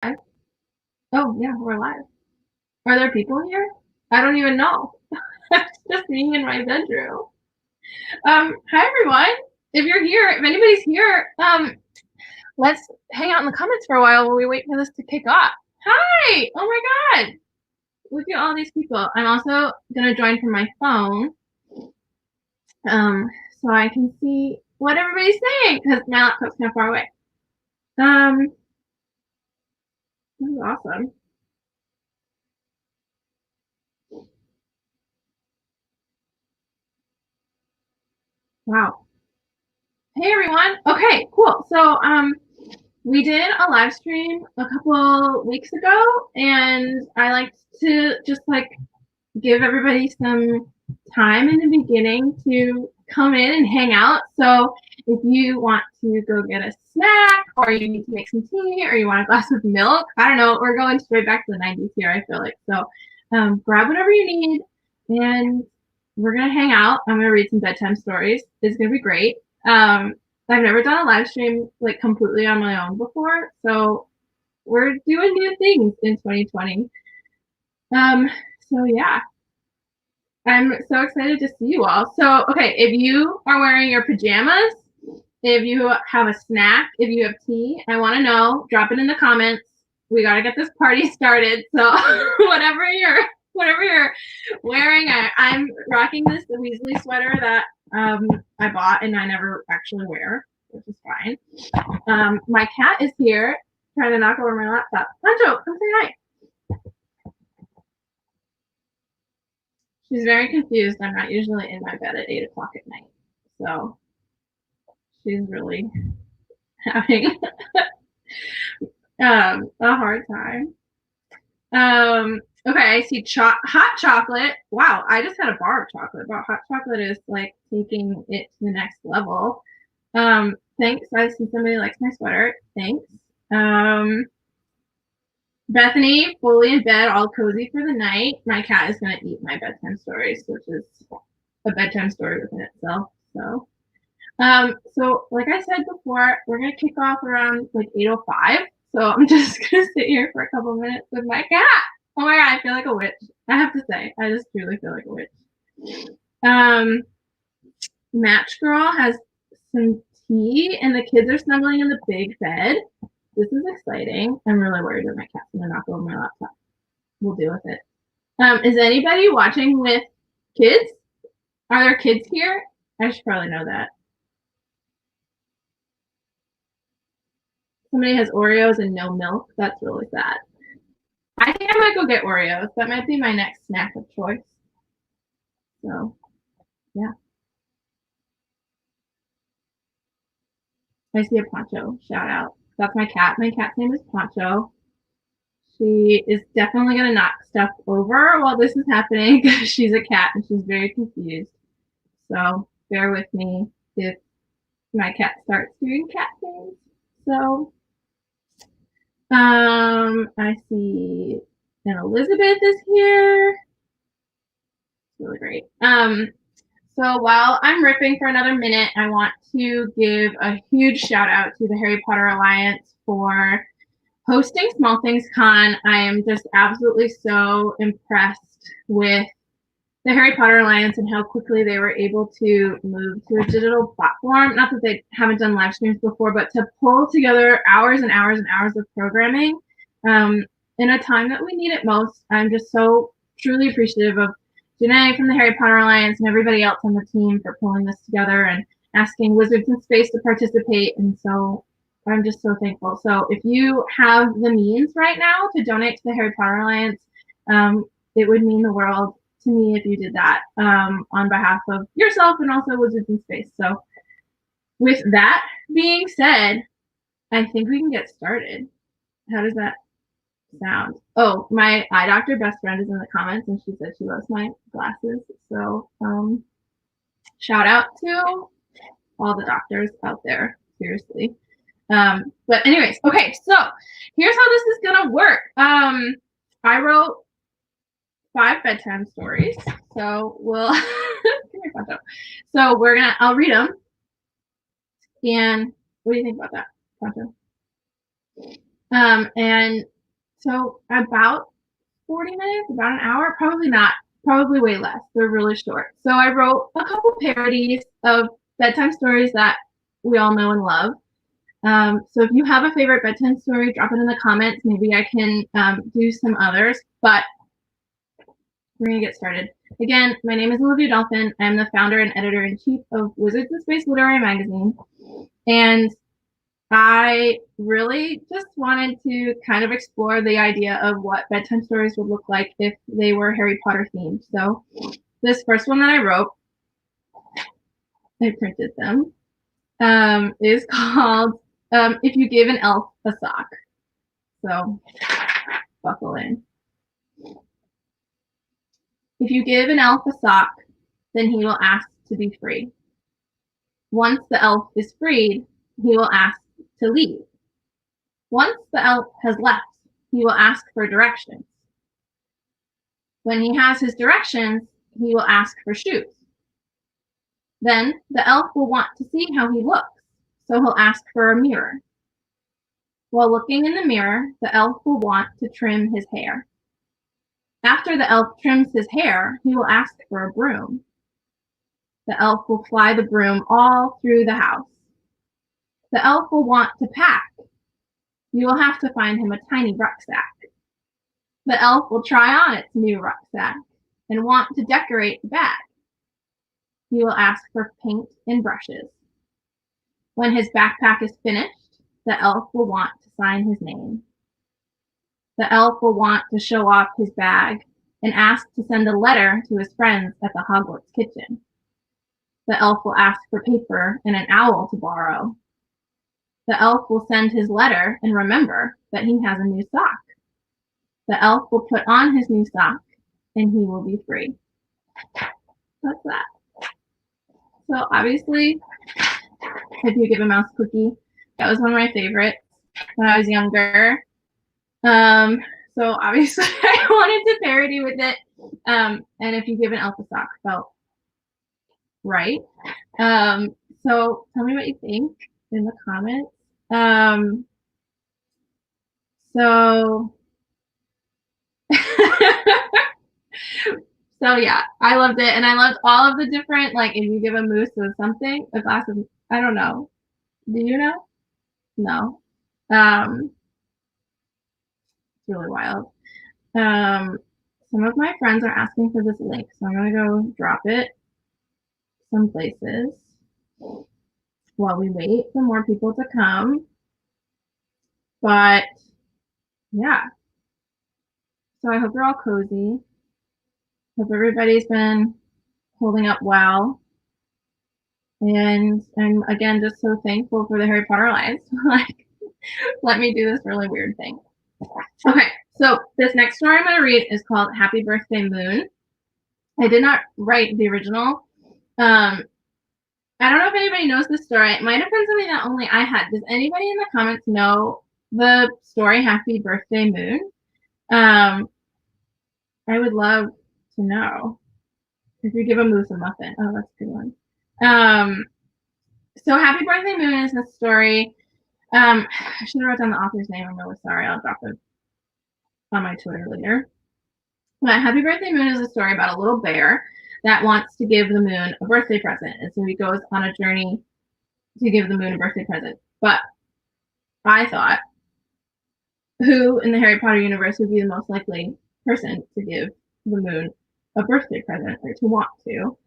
Oh, yeah, we're live. Are there people here? I don't even know. It's just me in my bedroom. Hi everyone. If you're here, if anybody's here, let's hang out in the comments for a while while we wait for this to kick off. Hi! Oh my god! Look at all these people. I'm also gonna join from my phone, um, so I can see what everybody's saying because my laptop's kind of far away. This is awesome. Wow. Hey everyone. Okay, cool. So we did a live stream a couple weeks ago, and I like to just like give everybody some time in the beginning to come in and hang out. So if you want to go get a snack, or you need to make some tea, or you want a glass of milk, I don't know, we're going straight back to the 90s here, I feel like. So grab whatever you need, and we're going to hang out. I'm going to read some bedtime stories. It's going to be great. I've never done a live stream like completely on my own before, so we're doing new things in 2020. So yeah, I'm so excited to see you all. So, okay, if you are wearing your pajamas, if you have a snack, if you have tea, I want to know. Drop it in the comments. We got to get this party started. So, whatever you're wearing, I'm rocking this Weasley sweater that I bought and I never actually wear, which is fine. My cat is here trying to knock over my laptop. Pancho, come say hi. She's very confused. I'm not usually in my bed at 8 o'clock at night. So she's really having a hard time. Okay, I see hot chocolate. Wow, I just had a bar of chocolate, but hot chocolate is like taking it to the next level. Thanks. I see somebody likes my sweater. Thanks. Bethany, fully in bed, all cozy for the night. My cat is gonna eat my bedtime stories, which is a bedtime story within itself. So like I said before, we're gonna kick off around like 8:05. So I'm just gonna sit here for a couple minutes with my cat. Oh my god, I feel like a witch. I have to say, I just truly feel like a witch. Um, Match Girl has some tea, and the kids are snuggling in the big bed. This is exciting. I'm really worried that my cat's gonna knock over my laptop. We'll deal with it. Is anybody watching with kids? Are there kids here? I should probably know that. Somebody has Oreos and no milk. That's really sad. I think I might go get Oreos. That might be my next snack of choice. So, yeah. I see a Poncho. Shout out. That's my cat. My cat's name is Poncho. She is definitely going to knock stuff over while this is happening because she's a cat and she's very confused. So, bear with me if my cat starts doing cat things. So, I see and Elizabeth is here. It's really great. So while I'm ripping for another minute, I want to give a huge shout out to the Harry Potter Alliance for hosting Small Things Con. I am just absolutely so impressed with the Harry Potter Alliance and how quickly they were able to move to a digital platform. Not that they haven't done live streams before, but to pull together hours and hours and hours of programming in a time that we need it most. I'm just so truly appreciative of Janae from the Harry Potter Alliance and everybody else on the team for pulling this together and asking Wizards in Space to participate. And so I'm just so thankful. So if you have the means right now to donate to the Harry Potter Alliance, it would mean the world to me if you did that on behalf of yourself and also Wizards in Space. So with that being said, I think we can get started. How does that sound? Oh, my eye doctor best friend is in the comments and she said she loves my glasses. So shout out to all the doctors out there, seriously. But anyways, okay, so here's how this is gonna work. I wrote 5 bedtime stories. So we'll so I'll read them. And what do you think about that, Poncho? And so about 40 minutes, about an hour, probably not, probably way less. They're really short. So I wrote a couple parodies of bedtime stories that we all know and love. So if you have a favorite bedtime story, drop it in the comments. Maybe I can do some others, but we're gonna get started. Again, my name is Olivia Dolphin. I'm the founder and editor-in-chief of Wizards in Space Literary Magazine. And I really just wanted to kind of explore the idea of what bedtime stories would look like if they were Harry Potter themed. So this first one that I wrote, I printed them, is called If You Give an Elf a Sock. So buckle in. If you give an elf a sock, then he will ask to be free. Once the elf is freed, he will ask to leave. Once the elf has left, he will ask for directions. When he has his directions, he will ask for shoes. Then the elf will want to see how he looks, so he'll ask for a mirror. While looking in the mirror, the elf will want to trim his hair. After the elf trims his hair, he will ask for a broom. The elf will fly the broom all through the house. The elf will want to pack. You will have to find him a tiny rucksack. The elf will try on its new rucksack and want to decorate the bag. He will ask for paint and brushes. When his backpack is finished, the elf will want to sign his name. The elf will want to show off his bag and ask to send a letter to his friends at the Hogwarts kitchen. The elf will ask for paper and an owl to borrow. The elf will send his letter and remember that he has a new sock. The elf will put on his new sock and he will be free. That's that. So obviously, If You Give a Mouse a Cookie, that was one of my favorites when I was younger. So obviously I wanted to parody with it. And If You Give an Elf a Sock felt right. So tell me what you think in the comments. So so yeah, I loved it, and I loved all of the different, like, if you give a moose or something, a glass of, I don't know. Do you know? No. It's really wild. Some of my friends are asking for this link, so I'm gonna go drop it some places while we wait for more people to come. But yeah, so I hope you're all cozy. Hope everybody's been holding up well. And I'm again just so thankful for the Harry Potter lives. Like, let me do this really weird thing. Okay, so this next story I'm going to read is called Happy Birthday Moon. I did not write the original. I don't know if anybody knows this story. It might have been something that only I had. Does anybody in the comments know the story Happy Birthday Moon? I would love to know. If you give a moose a muffin. Oh, that's a good one. So Happy Birthday Moon is the story. I should have wrote down the author's name. I'm really sorry. I'll drop it on my Twitter later. But Happy Birthday Moon is a story about a little bear that wants to give the moon a birthday present. And so he goes on a journey to give the moon a birthday present. But I thought, who in the Harry Potter universe would be the most likely person to give the moon a birthday present, or to want to?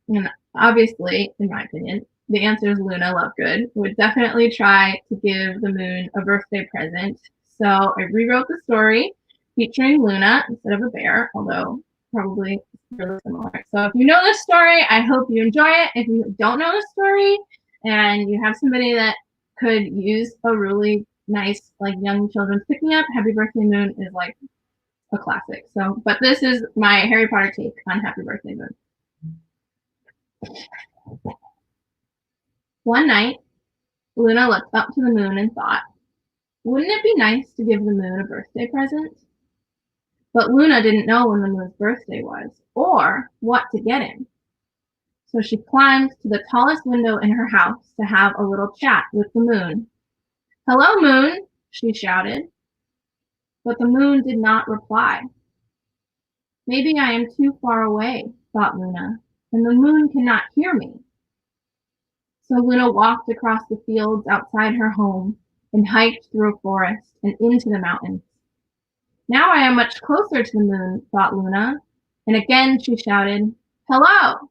And obviously, in my opinion, the answer is Luna Lovegood, who would definitely try to give the moon a birthday present. So I rewrote the story featuring Luna instead of a bear, although probably really similar. So if you know this story, I hope you enjoy it. If you don't know the story and you have somebody that could use a really nice, like, young children's pick-me-up, Happy Birthday Moon is like a classic. So, but this is my Harry Potter take on Happy Birthday Moon. One night, Luna looked up to the moon and thought, wouldn't it be nice to give the moon a birthday present? But Luna didn't know when the moon's birthday was, or what to get him. So she climbed to the tallest window in her house to have a little chat with the moon. Hello, moon. she shouted. But the moon did not reply. Maybe I am too far away, thought Luna, and the moon cannot hear me. So Luna walked across the fields outside her home and hiked through a forest and into the mountains. Now I am much closer to the moon, thought Luna, and again she shouted, "Hello!"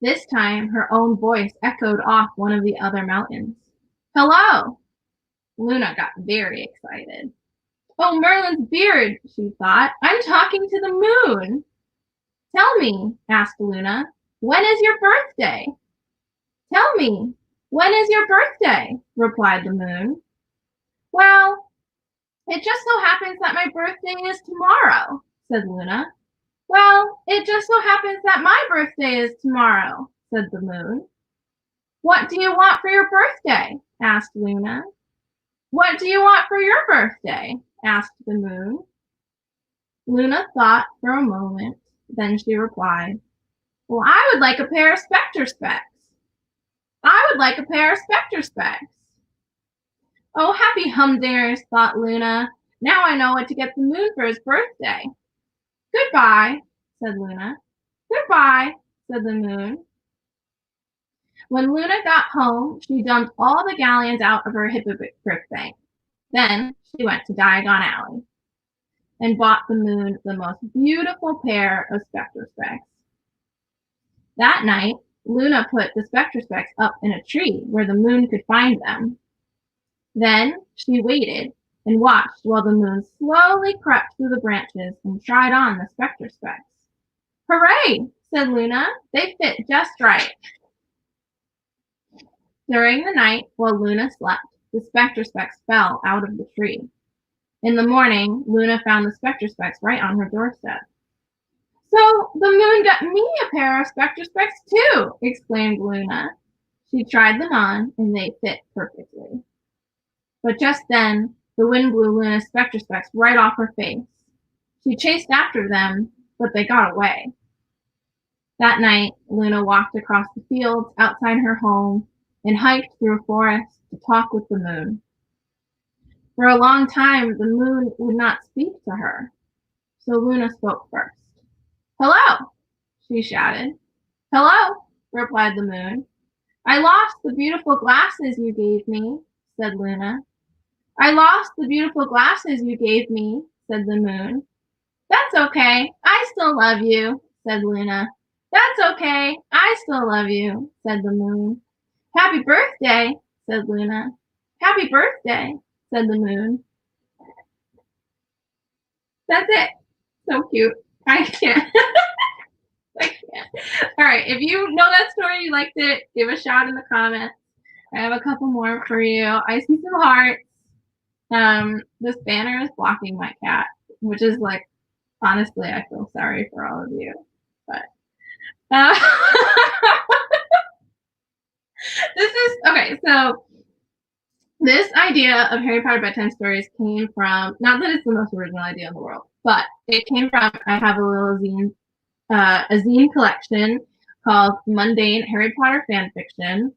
This time her own voice echoed off one of the other mountains. "Hello!" Luna got very excited. "Oh, Merlin's beard," she thought. "I'm talking to the moon." "Tell me," asked Luna, "when is your birthday?" "Tell me, when is your birthday?" replied the moon. "Well, it just so happens that my birthday is tomorrow," said Luna. "Well, it just so happens that my birthday is tomorrow," said the moon. "What do you want for your birthday?" asked Luna. "What do you want for your birthday?" asked the moon. Luna thought for a moment, then she replied, "Well, I would like a pair of spectre specs. I would like a pair of spectre specs." "Oh, happy humdingers," thought Luna. "Now I know what to get the moon for his birthday." "Goodbye," said Luna. "Goodbye," said the moon. When Luna got home, she dumped all the galleons out of her hippogriff bank. Then she went to Diagon Alley and bought the moon the most beautiful pair of spectre specs. That night, Luna put the spectre specs up in a tree where the moon could find them. Then she waited and watched while the moon slowly crept through the branches and tried on the spectre specs. "Hooray!" said Luna. "They fit just right." During the night, while Luna slept, the spectre specs fell out of the tree. In the morning, Luna found the spectre specs right on her doorstep. "So the moon got me a pair of spectre specs too!" exclaimed Luna. She tried them on, and they fit perfectly. But just then, the wind blew Luna's spectre specs right off her face. She chased after them, but they got away. That night, Luna walked across the fields outside her home and hiked through a forest to talk with the moon. For a long time, the moon would not speak to her, so Luna spoke first. "Hello!" she shouted. "Hello!" replied the moon. "I lost the beautiful glasses you gave me," said Luna. "I lost the beautiful glasses you gave me," said the moon. "That's okay, I still love you," said Luna. "That's okay, I still love you," said the moon. "Happy birthday," said Luna. "Happy birthday," said the moon. That's it. So cute. I can't. I can't. All right, if you know that story, you liked it, give a shout in the comments. I have a couple more for you. I see some hearts. This banner is blocking my cat, which is like, honestly, I feel sorry for all of you. But uh, this is okay. So this idea of Harry Potter bedtime stories came from, not that it's the most original idea in the world, but it came from, I have a little a zine collection called Mundane Harry Potter Fan Fiction,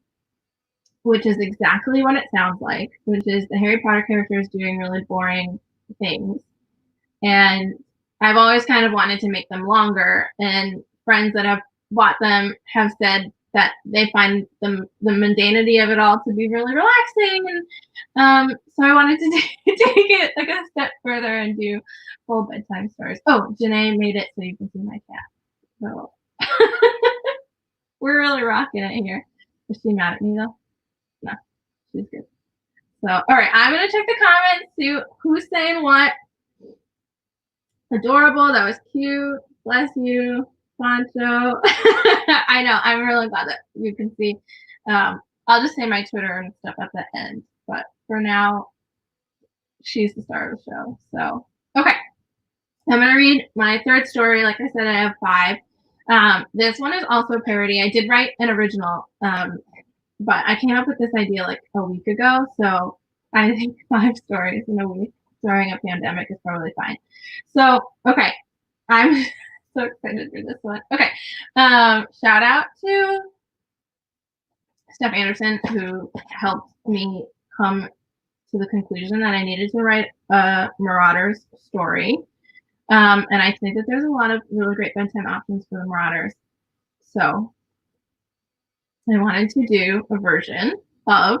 which is exactly what it sounds like, which is the Harry Potter characters doing really boring things. And I've always kind of wanted to make them longer, and friends that have bought them have said that they find the mundanity of it all to be really relaxing. And so I wanted to take it like a step further and do full bedtime stories. Oh, Janae made it so you can see my cat. So we're really rocking it here. Is she mad at me though? No, she's good. So, all right, I'm gonna check the comments, see who's saying what. Adorable, that was cute. Bless you, Poncho. I know, I'm really glad that you can see. I'll just say my Twitter and stuff at the end, but for now, she's the star of the show. So, okay, I'm gonna read my third story. Like I said, I have 5. This one is also a parody. I did write an original, but I came up with this idea like a week ago, so I think 5 stories in a week during a pandemic is probably fine. So, okay, I'm so excited for this one. Okay, shout out to Steph Anderson, who helped me come to the conclusion that I needed to write a Marauders story. And I think that there's a lot of really great bedtime options for the Marauders. So I wanted to do a version of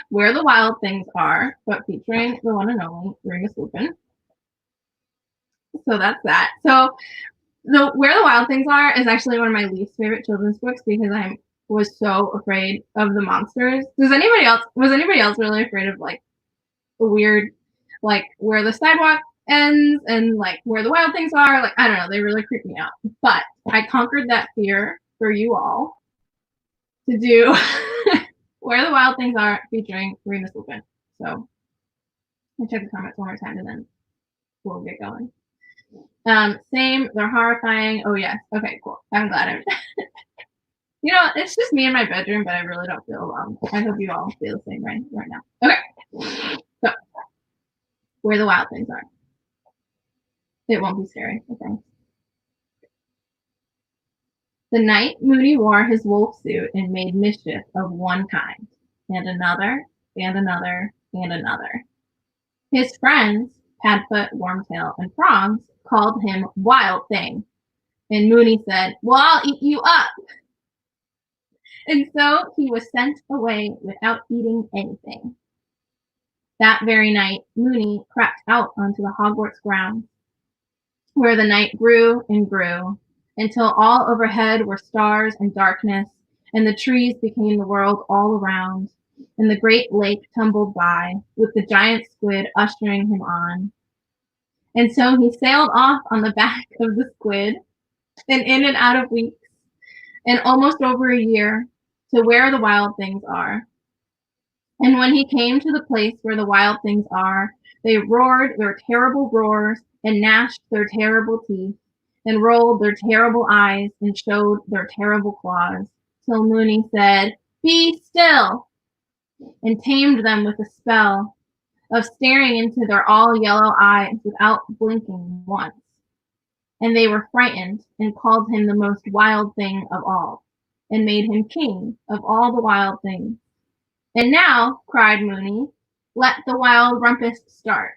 Where the Wild Things Are, but featuring the one and only Remus Lupin. So that's that. So Where the Wild Things Are is actually one of my least favorite children's books because I was so afraid of the monsters. Was anybody else really afraid of like a weird, like where the sidewalk ends and like where the wild things are? Like, I don't know, they really creep me out. But I conquered that fear for you all to do Where the Wild Things Are featuring Remus Lupin. So I'll check the comments one more time and then we'll get going. Same, they're horrifying. Oh yes. Okay, cool. I'm glad I'm it's just me in my bedroom, but I really don't feel alone. I hope you all feel the same right now. Okay. So Where the Wild Things Are. It won't be scary, I think. The night Moody wore his wolf suit and made mischief of one kind, and another, and another, and another. His friends, Padfoot, Wormtail, and Frogs, called him Wild Thing, and Mooney said, "Well, I'll eat you up." And so he was sent away without eating anything. That very night, Mooney crept out onto the Hogwarts grounds, where the night grew and grew, until all overhead were stars and darkness, and the trees became the world all around, and the great lake tumbled by, with the giant squid ushering him on. And so he sailed off on the back of the squid, and in and out of weeks, and almost over a year, to where the wild things are. And when he came to the place where the wild things are, they roared their terrible roars, and gnashed their terrible teeth, and rolled their terrible eyes, and showed their terrible claws, till Mooney said, "Be still," and tamed them with a spell of staring into their all-yellow eyes without blinking once. And they were frightened, and called him the most wild thing of all, and made him king of all the wild things. "And now," cried Mooney, "let the wild rumpus start."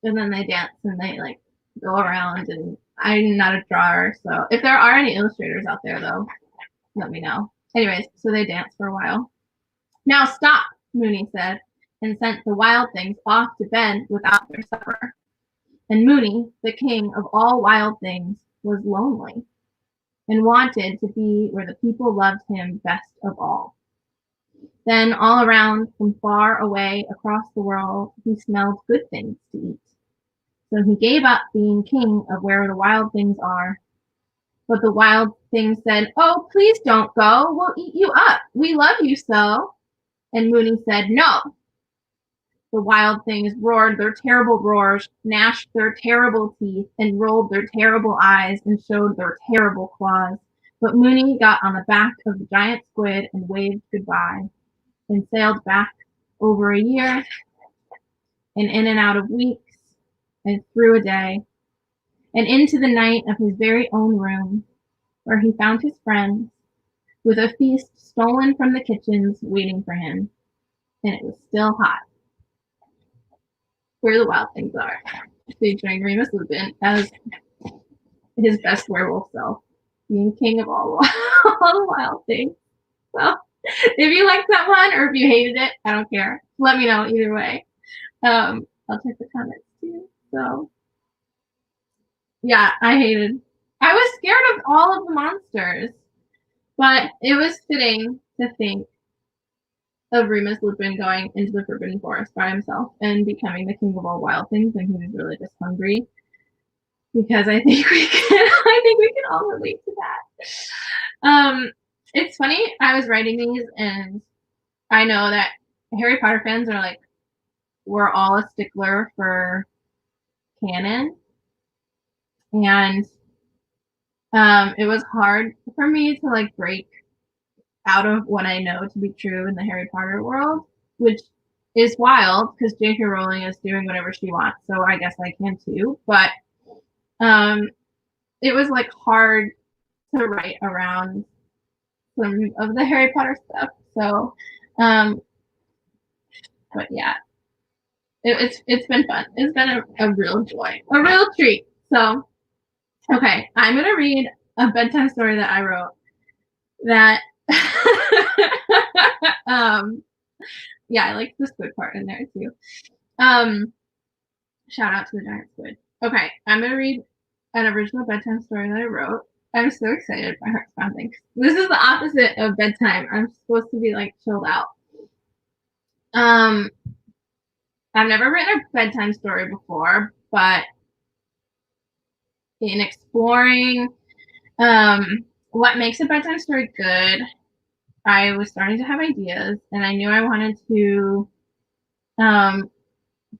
And then they dance and they like go around, and I'm not a drawer, so if there are any illustrators out there though, let me know. Anyways, so they dance for a while. "Now stop," Mooney said, and sent the wild things off to bed without their supper. And Mooney, the king of all wild things, was lonely, and wanted to be where the people loved him best of all. Then all around, from far away across the world, he smelled good things to eat. So he gave up being king of where the wild things are. But the wild things said, "Oh, please don't go. We'll eat you up. We love you so." And Mooney said, "No." The wild things roared their terrible roars, gnashed their terrible teeth, and rolled their terrible eyes, and showed their terrible claws. But Mooney got on the back of the giant squid and waved goodbye, and sailed back over a year, and in and out of weeks, and through a day, and into the night of his very own room, where he found his friends, with a feast stolen from the kitchens waiting for him, and it was still hot. Where the Wild Things Are, featuring Remus Lupin as his best werewolf self, being king of all the wild things. So if you liked that one or if you hated it, I don't care. Let me know either way. I'll check the comments too. So yeah, I was scared of all of the monsters, but it was fitting to think of Remus Lupin going into the Forbidden Forest by himself and becoming the king of all wild things, and he was really just hungry. Because I think we can all relate to that. It's funny, I was writing these and I know that Harry Potter fans are like, we're all a stickler for canon. And it was hard for me to like break out of what I know to be true in the Harry Potter world, which is wild because J.K. Rowling is doing whatever she wants, so I guess I can too. But it was like hard to write around some of the Harry Potter stuff. So But yeah, it's been fun. It's been a real joy, a real treat. So okay, I'm gonna read a bedtime story that I wrote that um yeah, I like the squid part in there too. Um Shout out to the giant squid. Okay, I'm gonna read an original bedtime story that I wrote. I'm so excited. My heart's pounding. This is the opposite of bedtime. I'm supposed to be like chilled out. Um, I've never written a bedtime story before, but in exploring what makes a bedtime story good, I was starting to have ideas, and I knew I wanted to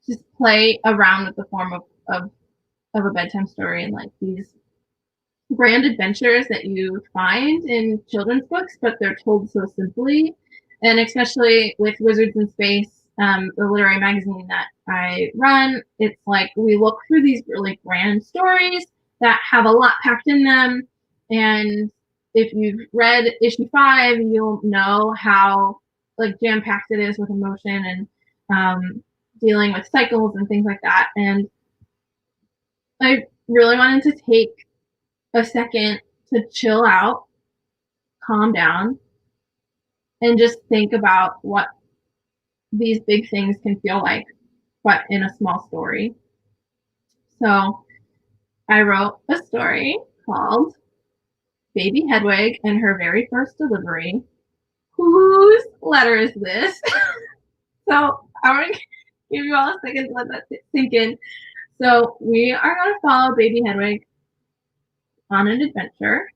just play around with the form of a bedtime story and like these grand adventures that you find in children's books, but they're told so simply. And especially with Wizards in Space, the literary magazine that I run, it's like we look through these really grand stories that have a lot packed in them. And if you've read issue 5, you'll know how like jam packed it is with emotion and dealing with cycles and things like that. And I really wanted to take a second to chill out, calm down, and just think about what these big things can feel like, but in a small story. So I wrote a story called Baby Hedwig and Her Very First Delivery. Whose letter is this? So I'm going to give you all a second to let that sink in. So we are going to follow Baby Hedwig on an adventure.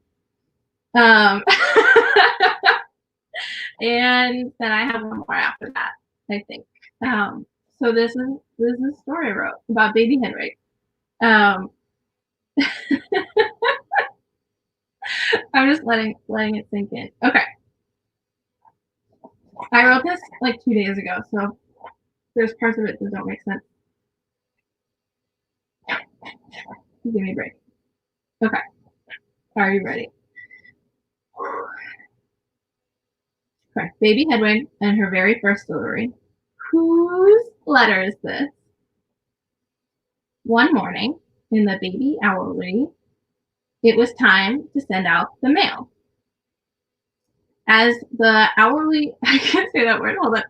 Um, and then I have one more after that, I think. So this is a story I wrote about Baby Hedwig. I'm just letting it sink in. Okay, I wrote this like 2 days ago, so there's parts of it that don't make sense. Give me a break. Okay, are you ready? Okay, Baby Hedwig and Her Very First Delivery. Whose letter is this? One morning, in the baby owlery, it was time to send out the mail. As the owlery, I can't say that word, hold on,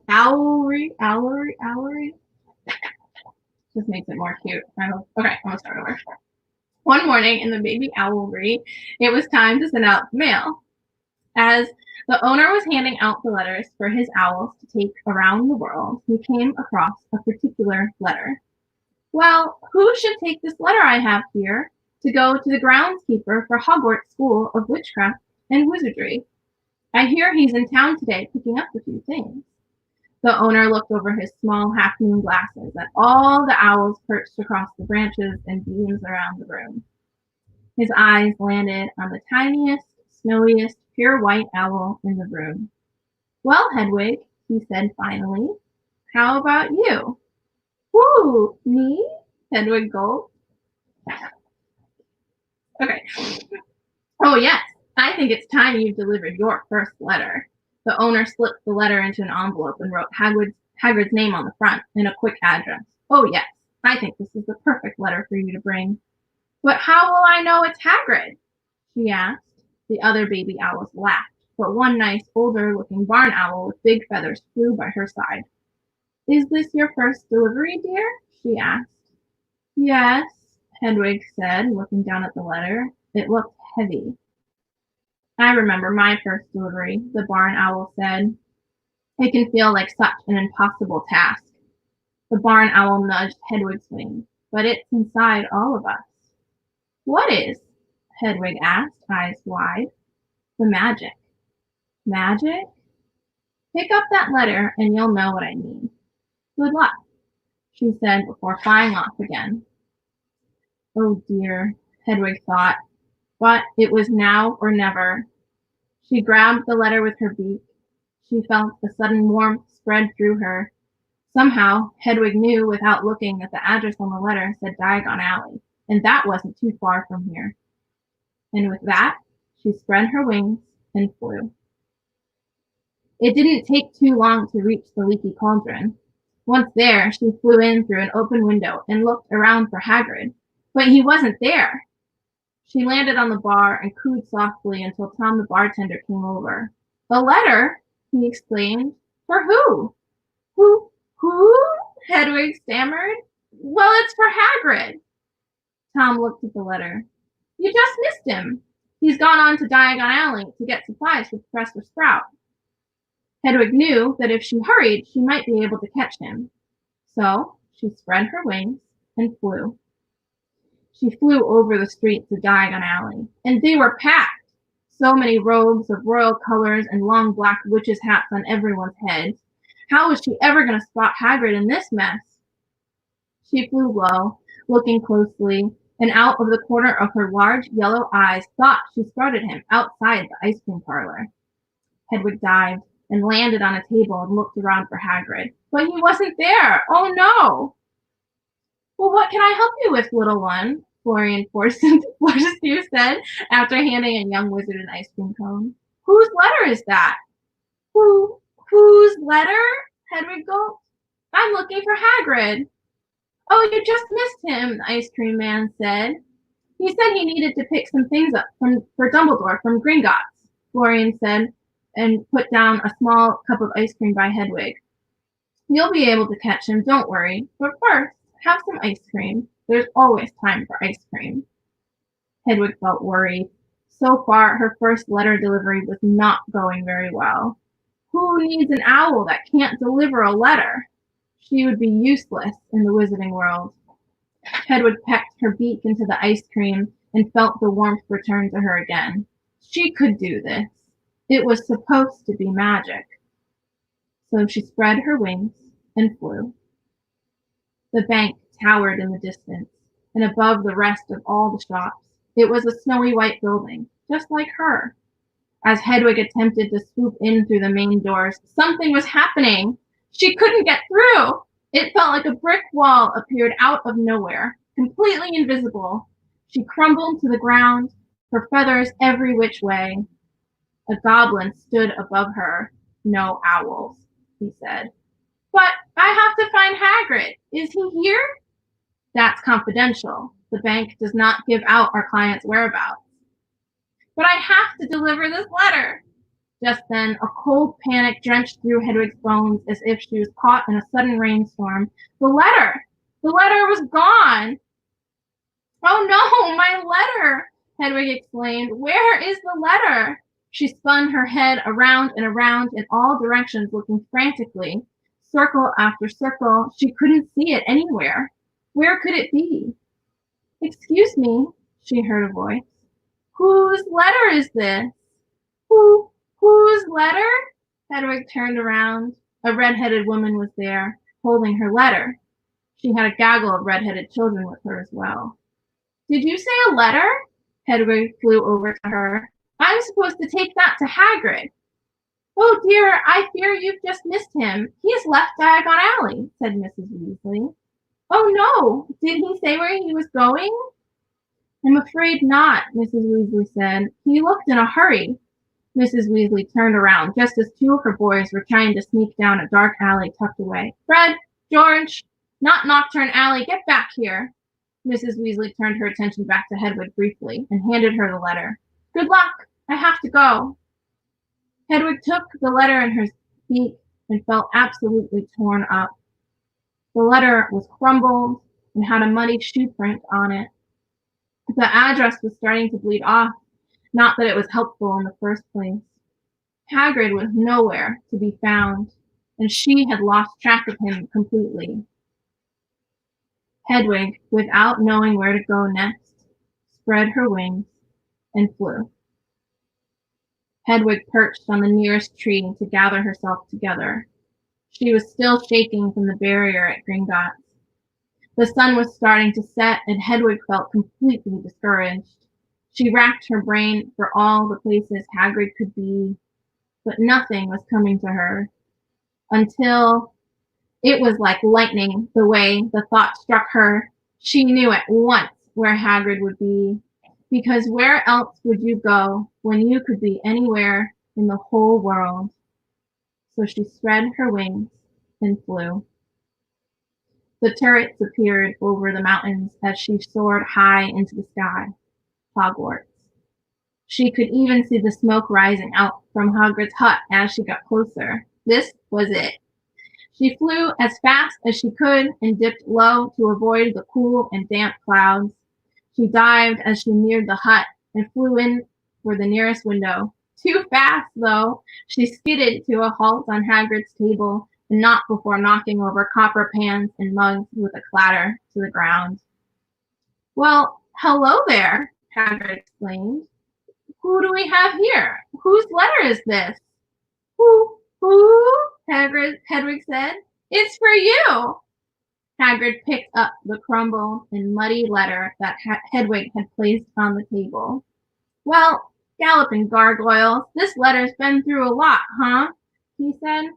owlery, just makes it more cute. Okay, I'm gonna start over. One morning in the baby owlery, it was time to send out the mail. As the owner was handing out the letters for his owls to take around the world, he came across a particular letter. Well, who should take this letter I have here to go to the groundskeeper for Hogwarts School of Witchcraft and Wizardry? I hear he's in town today picking up a few things. The owner looked over his small half-moon glasses at all the owls perched across the branches and beams around the room. His eyes landed on the tiniest, snowiest, pure white owl in the room. Well, Hedwig, he said finally, how about you? Whoo, me? Hedwig gulped. Okay. Oh, yes, I think it's time you delivered your first letter. The owner slipped the letter into an envelope and wrote Hagrid's name on the front and a quick address. Oh, yes, I think this is the perfect letter for you to bring. But how will I know it's Hagrid? She asked. The other baby owls laughed, but one nice, older-looking barn owl with big feathers flew by her side. Is this your first delivery, dear? She asked. Yes, Hedwig said, looking down at the letter. It looked heavy. I remember my first delivery, the barn owl said. It can feel like such an impossible task. The barn owl nudged Hedwig's wing, but it's inside all of us. What is? Hedwig asked, eyes wide. The magic. Magic? Pick up that letter and you'll know what I mean. Good luck, she said before flying off again. Oh dear, Hedwig thought, but it was now or never. She grabbed the letter with her beak. She felt a sudden warmth spread through her. Somehow, Hedwig knew without looking that the address on the letter said Diagon Alley, and that wasn't too far from here. And with that, she spread her wings and flew. It didn't take too long to reach the leaky cauldron. Once there, she flew in through an open window and looked around for Hagrid, but he wasn't there. She landed on the bar and cooed softly until Tom the bartender came over. "A letter?" he exclaimed. "For who?" "Who?" Hedwig stammered. "Well, it's for Hagrid." Tom looked at the letter. "You just missed him. He's gone on to Diagon Alley to get supplies for Professor Sprout." Hedwig knew that if she hurried, she might be able to catch him. So she spread her wings and flew. She flew over the streets of Diagon Alley, and they were packed. So many robes of royal colors and long black witches' hats on everyone's heads. How was she ever going to spot Hagrid in this mess? She flew low, looking closely, and out of the corner of her large yellow eyes thought she spotted him outside the ice cream parlor. Hedwig dived and landed on a table and looked around for Hagrid. But he wasn't there. Oh no! "Well, what can I help you with, little one?" Florian Fortescue said, after handing a young wizard an ice cream cone. "Whose letter is that?" Whose letter?" Hedwig gulped. "I'm looking for Hagrid." "Oh, you just missed him," the ice cream man said. "He said he needed to pick some things up for Dumbledore from Gringotts," Florian said, and put down a small cup of ice cream by Hedwig. "You'll be able to catch him, don't worry. But first, have some ice cream. There's always time for ice cream." Hedwig felt worried. So far, her first letter delivery was not going very well. Who needs an owl that can't deliver a letter? She would be useless in the wizarding world. Hedwig pecked her beak into the ice cream and felt the warmth return to her again. She could do this. It was supposed to be magic. So she spread her wings and flew. The bank towered in the distance, and above the rest of all the shops, it was a snowy white building, just like her. As Hedwig attempted to swoop in through the main doors, something was happening. She couldn't get through. It felt like a brick wall appeared out of nowhere, completely invisible. She crumbled to the ground, her feathers every which way. A goblin stood above her. "No owls," he said. "But I have to find Hagrid. Is he here?" "That's confidential. The bank does not give out our clients' whereabouts." "But I have to deliver this letter." Just then, a cold panic drenched through Hedwig's bones as if she was caught in a sudden rainstorm. The letter! The letter was gone! "Oh no, my letter!" Hedwig exclaimed. "Where is the letter?" She spun her head around and around in all directions, looking frantically. Circle after circle, she couldn't see it anywhere. Where could it be? "Excuse me," she heard a voice. "Whose letter is this?" Whose letter?" Hedwig turned around. A red-headed woman was there, holding her letter. She had a gaggle of red-headed children with her as well. "Did you say a letter?" Hedwig flew over to her. "I'm supposed to take that to Hagrid." "Oh dear, I fear you've just missed him. He's left Diagon Alley," said Mrs. Weasley. "Oh no, did he say where he was going?" "I'm afraid not," Mrs. Weasley said. "He looked in a hurry." Mrs. Weasley turned around just as two of her boys were trying to sneak down a dark alley tucked away. "Fred, George, not Nocturne Alley, get back here." Mrs. Weasley turned her attention back to Hedwig briefly and handed her the letter. "Good luck. I have to go." Hedwig took the letter in her beak and felt absolutely torn up. The letter was crumbled and had a muddy shoe print on it. The address was starting to bleed off, not that it was helpful in the first place. Hagrid was nowhere to be found, and she had lost track of him completely. Hedwig, without knowing where to go next, spread her wings and flew. Hedwig perched on the nearest tree to gather herself together. She was still shaking from the barrier at Gringotts. The sun was starting to set, and Hedwig felt completely discouraged. She racked her brain for all the places Hagrid could be, but nothing was coming to her. Until it was like lightning the way the thought struck her. She knew at once where Hagrid would be, because where else would you go when you could be anywhere in the whole world? so she spread her wings and flew. The turrets appeared over the mountains as she soared high into the sky. Hogwarts. She could even see the smoke rising out from Hagrid's hut as she got closer. This was it. She flew as fast as she could and dipped low to avoid the cool and damp clouds. She dived as she neared the hut and flew in for the nearest window. Too fast, though. She skidded to a halt on Hagrid's table and not before knocking over copper pans and mugs with a clatter to the ground. Well, hello there, Hagrid exclaimed. Who do we have here? Whose letter is this? Who? Hedwig said. It's for you. Hagrid picked up the crumbled and muddy letter that Hedwig had placed on the table. Well, galloping gargoyles, this letter's been through a lot, huh? He said.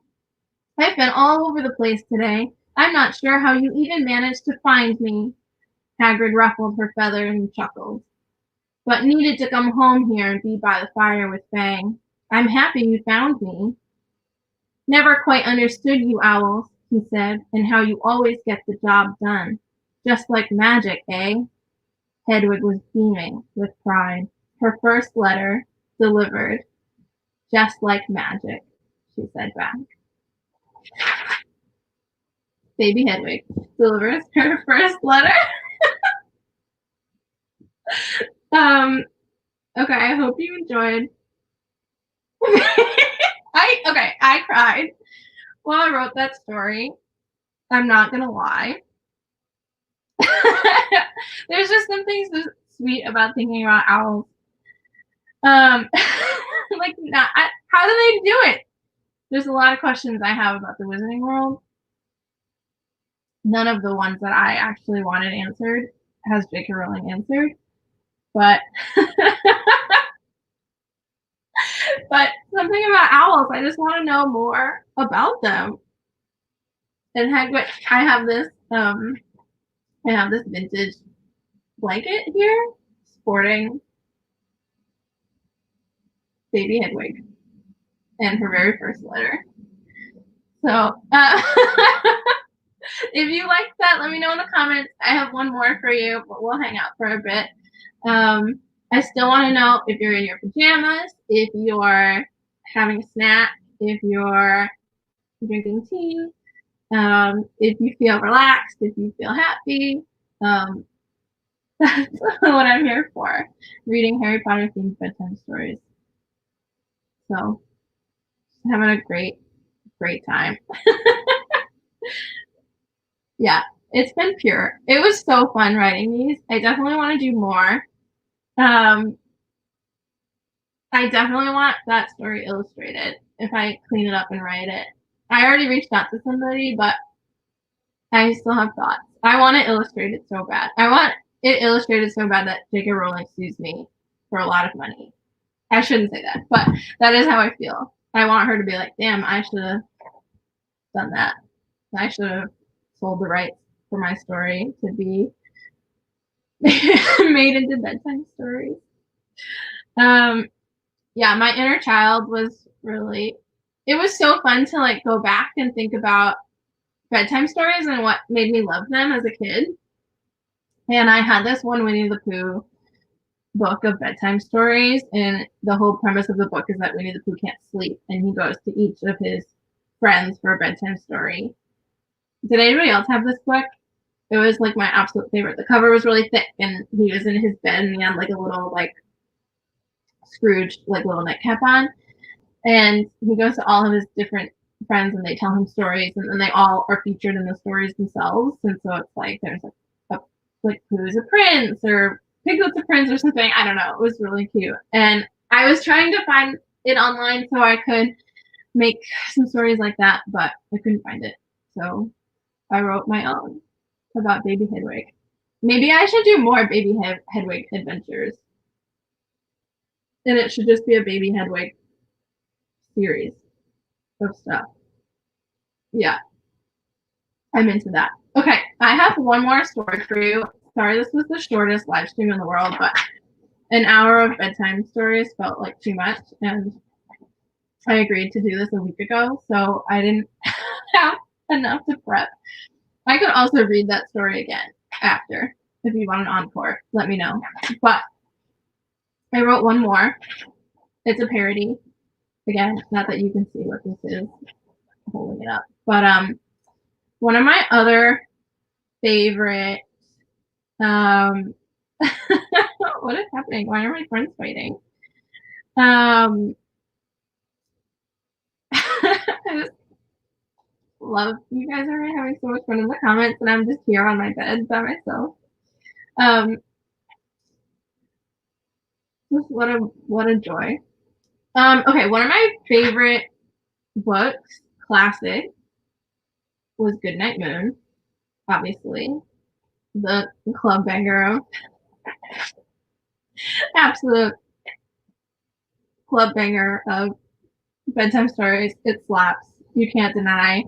I've been all over the place today. I'm not sure how you even managed to find me. Hagrid ruffled her feathers and chuckled. But needed to come home here and be by the fire with Fang. I'm happy you found me. Never quite understood you owls, he said, and how you always get the job done. Just like magic, eh? Hedwig was beaming with pride. Her first letter delivered. Just like magic, she said back. Baby Hedwig delivers her first letter. Okay, I hope you enjoyed. I cried while I wrote that story. I'm not gonna lie. There's just something so sweet about thinking about owls. How do they do it? There's a lot of questions I have about the Wizarding World. None of the ones that I actually wanted answered has J.K. Rowling answered, but but something about owls, I just want to know more about them. And Hagrid, I have this vintage blanket here sporting baby Hedwig and her very first letter. So if you like that, let me know in the comments. I have one more for you, but we'll hang out for a bit. I still want to know if you're in your pajamas, if you're having a snack, if you're drinking tea, if you feel relaxed, if you feel happy. That's what I'm here for, reading Harry Potter themed bedtime stories. So, having a great time. Yeah, it's been pure. It was so fun writing these. I definitely want to do more. I definitely want that story illustrated if I clean it up and write it. I already reached out to somebody, but I still have thoughts. I want it illustrated so bad. I want it illustrated so bad that J.K. Rowling sues me for a lot of money. I shouldn't say that, but that is how I feel. I want her to be like, damn, I should have done that. I should have sold the rights for my story to be made into bedtime stories. Yeah, my inner child was really, it was so fun to like go back and think about bedtime stories and what made me love them as a kid. And I had this one Winnie the Pooh book of bedtime stories, and the whole premise of the book is that Winnie the Pooh can't sleep, and he goes to each of his friends for a bedtime story. Did anybody else have this book? It was like my absolute favorite. The cover was really thick, and he was in his bed, and he had like a little like Scrooge like little nightcap on, and he goes to all of his different friends, and they tell him stories, and then they all are featured in the stories themselves. And so it's like there's like Pooh's a prince or Piglet's a prince or something. I don't know. It was really cute, and I was trying to find it online so I could make some stories like that, but I couldn't find it. So I wrote my own about Baby Hedwig. Maybe I should do more Baby Hedwig adventures. And it should just be a Baby Hedwig series of stuff. Yeah. I'm into that. Okay, I have one more story for you. Sorry, this was the shortest live stream in the world, but an hour of bedtime stories felt like too much. And I agreed to do this a week ago, so I didn't have enough to prep. I could also read that story again after. If you want an encore, let me know. But I wrote one more. It's a parody. Again, not that you can see what this is, holding it up. But one of my other favorite what is happening? Why are my friends fighting? I just love you guys are having so much fun in the comments, and I'm just here on my bed by myself. Just what a joy. Okay, one of my favorite books, classic, was Goodnight Moon. Obviously, the club banger, absolute club banger of bedtime stories. It slaps. You can't deny.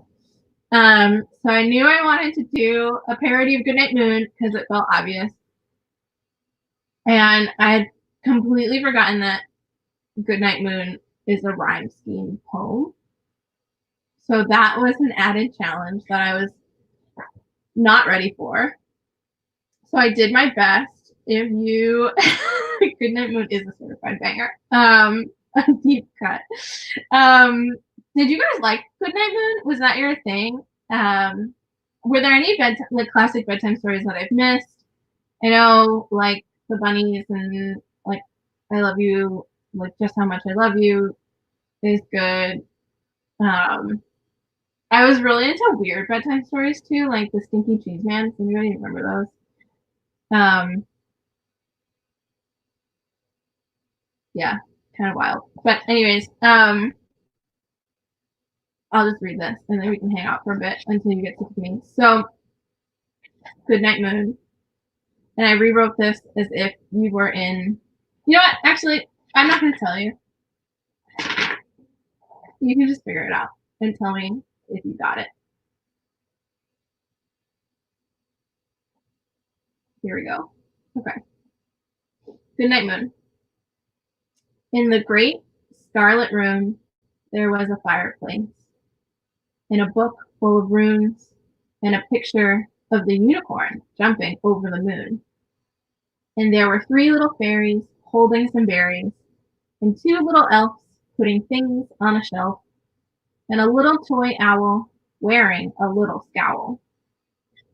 So I knew I wanted to do a parody of Goodnight Moon because it felt obvious. And I had completely forgotten that Goodnight Moon is a rhyme scheme poem. So that was an added challenge that I was not ready for. So I did my best. If you Goodnight Moon is a certified banger. A deep cut. Did you guys like Goodnight Moon? Was that your thing? Were there any like classic bedtime stories that I've missed? I know, like the bunnies and like I love you, like just how much I love you is good. I was really into weird bedtime stories too, like the Stinky Cheese Man. Does anybody remember those? Yeah, kind of wild. But anyways, I'll just read this and then we can hang out for a bit until you get sick of me. So, Goodnight Moon. And I rewrote this as if you were in. You know what? Actually, I'm not going to tell you. You can just figure it out and tell me if you got it. Here we go. Okay. Goodnight Moon. In the great scarlet room, there was a fireplace, and a book full of runes, and a picture of the unicorn jumping over the moon. And there were 3 little fairies holding some berries, and 2 little elves putting things on a shelf, and a little toy owl wearing a little scowl,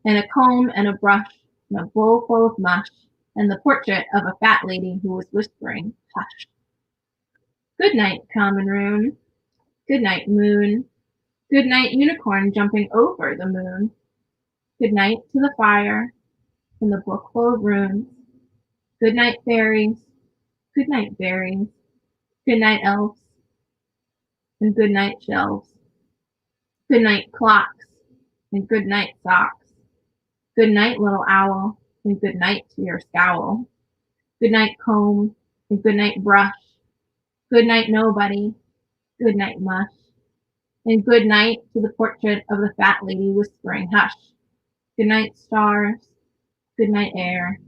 and a comb and a brush, and a bowl full of mush, and the portrait of a fat lady who was whispering, hush. Good night, common room. Good night, moon. Good night, unicorn jumping over the moon. Good night to the fire and the book full of runes. Good night, fairies. Good night, berries. Good night, elves. And good night, shelves. Good night, clocks. And good night, socks. Good night, little owl. And good night to your scowl. Good night, comb. And good night, brush. Good night, nobody. Good night, mush. And good night to the portrait of the fat lady whispering, hush. Good night, stars. Good night, air.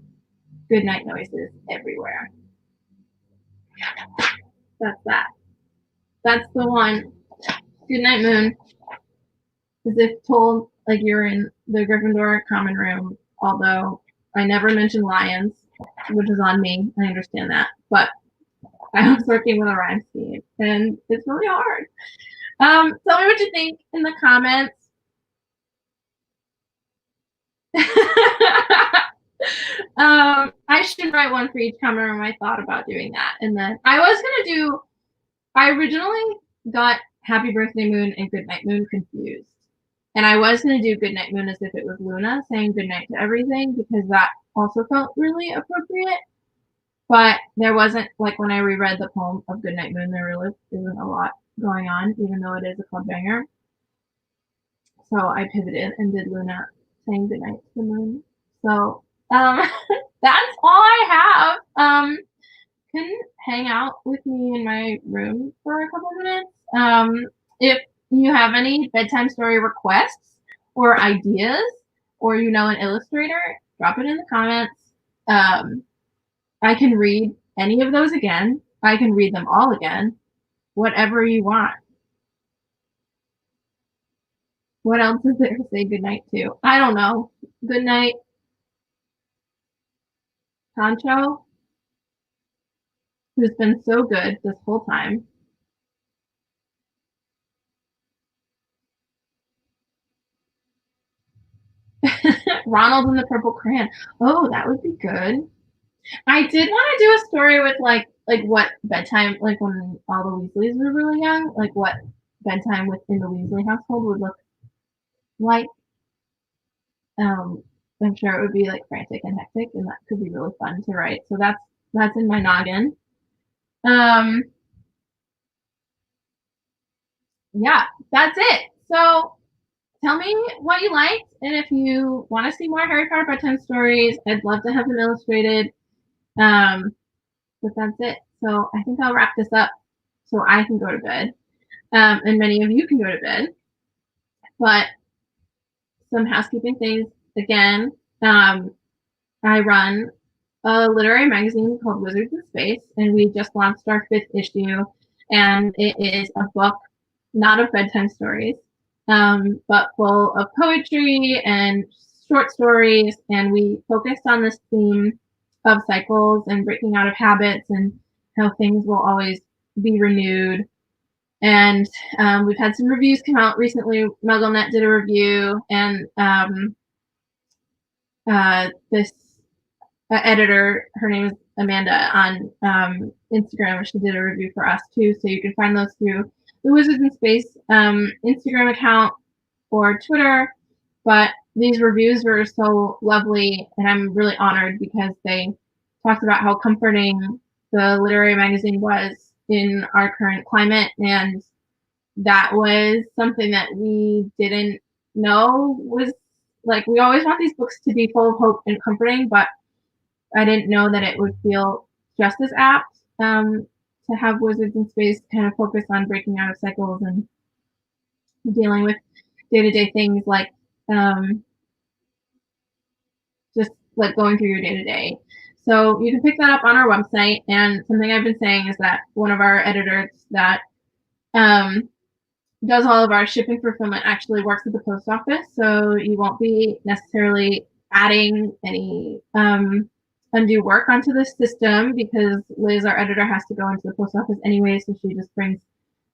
Good night, noises everywhere. That's that. That's the one. Good night, moon. As if told like you're in the Gryffindor common room, although I never mentioned lions, which is on me. I understand that. But I was working with a rhyme scheme, and it's really hard. Tell me what you think in the comments. I should write one for each comment room. I thought about doing that. And then I originally got Happy Birthday Moon and Goodnight Moon confused. And I was going to do Goodnight Moon as if it was Luna saying goodnight to everything because that also felt really appropriate. But there wasn't, like when I reread the poem of Goodnight Moon, there really isn't a lot going on, even though it is a club banger. So I pivoted and did Luna saying goodnight to the moon. So that's all I have. Can hang out with me in my room for a couple minutes. If you have any bedtime story requests or ideas, or you know an illustrator, drop it in the comments. I can read any of those again. I can read them all again. whatever you want. What else is there to say goodnight to? I don't know. Good night, Concho, who's been so good this whole time. Ronald and the Purple Crayon. Oh, that would be good. I did want to do a story with like what bedtime, like when all the Weasleys were really young, like what bedtime within the Weasley household would look like. Um, I'm sure it would be like frantic and hectic, and that could be really fun to write. So that's in my noggin. Um, yeah, that's it. So tell me what you liked, and if you want to see more Harry Potter bedtime stories, I'd love to have them illustrated. Um, but that's it. So I think I'll wrap this up so I can go to bed, and many of you can go to bed. But some housekeeping things again. Um, I run a literary magazine called Wizards in Space, and we just launched our 5th issue, and it is a book not of bedtime stories, but full of poetry and short stories, and we focused on this theme of cycles and breaking out of habits and how things will always be renewed. And we've had some reviews come out recently. MuggleNet did a review, and this editor, her name is Amanda, on Instagram. She did a review for us too, so you can find those through the Wizards in Space Instagram account or Twitter. But these reviews were so lovely, and I'm really honored because they talked about how comforting the literary magazine was in our current climate, and that was something that we didn't know was like, we always want these books to be full of hope and comforting, but I didn't know that it would feel just as apt to have Wizards in Space kind of focus on breaking out of cycles and dealing with day-to-day things like just like going through your day-to-day. So you can pick that up on our website. And something I've been saying is that one of our editors that does all of our shipping fulfillment actually works at the post office. So you won't be necessarily adding any undue work onto the system because Liz, our editor, has to go into the post office anyway. So she just brings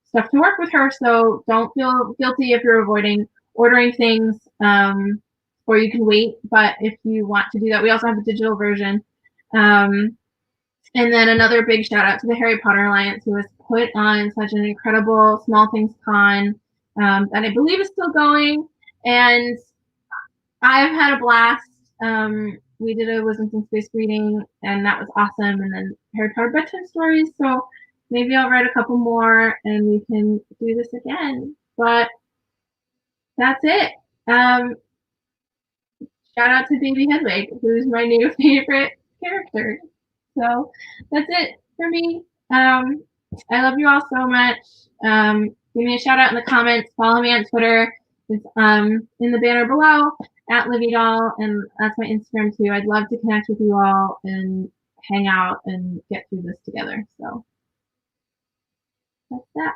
stuff to work with her. So don't feel guilty if you're avoiding ordering things, or you can wait. But if you want to do that, we also have a digital version. And then another big shout out to the Harry Potter Alliance, who has put on such an incredible Small Things Con that I believe is still going. And I've had a blast. We did a Wisdom in Space reading, and that was awesome. And then Harry Potter bedtime stories. So maybe I'll write a couple more, and we can do this again. But that's it. Shout out to Baby Hedwig, who's my new favorite character. So that's it for me. I love you all so much. Give me a shout out in the comments. Follow me on Twitter. It's in the banner below at Livy Doll, and that's my Instagram too. I'd love to connect with you all and hang out and get through this together. So that's that.